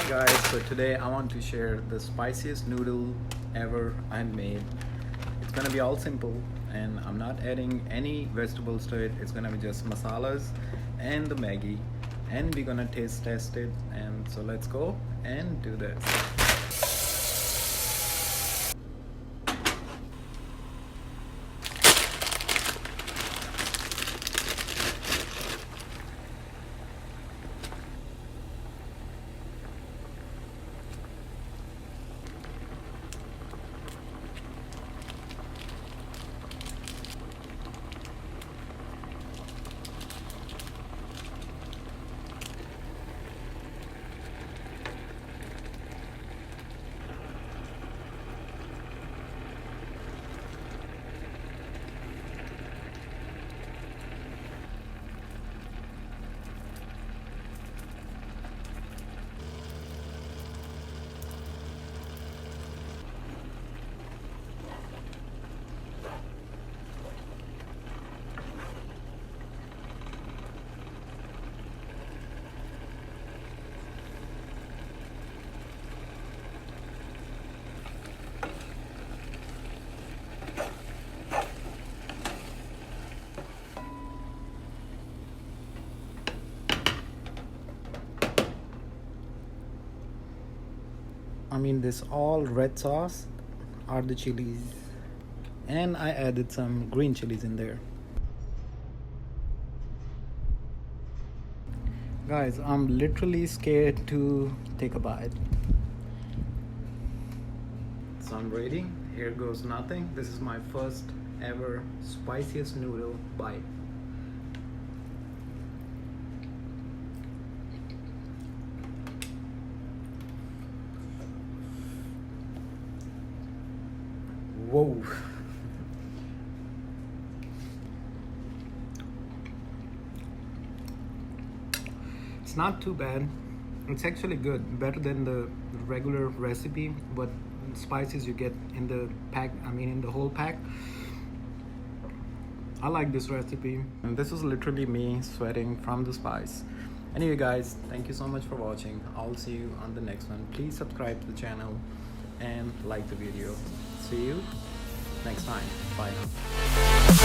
Guys, so today I want to share the spiciest noodle ever I made. It's gonna be all simple and I'm not adding any vegetables to it. It's gonna be just masalas and the Maggi, and we're gonna taste test it. And so let's go and do this. I mean, this all red sauce are the chilies, and I added some green chilies in there. Guys, I'm literally scared to take a bite. So I'm ready. Here goes nothing. This is my first ever spiciest noodle bite. Whoa. It's not too bad. It's actually good, better than the regular recipe, but spices you get in the pack, in the whole pack. I like this recipe, and this is literally me sweating from the spice. Anyway guys, thank you so much for watching. I'll see you on the next one. Please subscribe to the channel and like the video. See you next time. Bye now.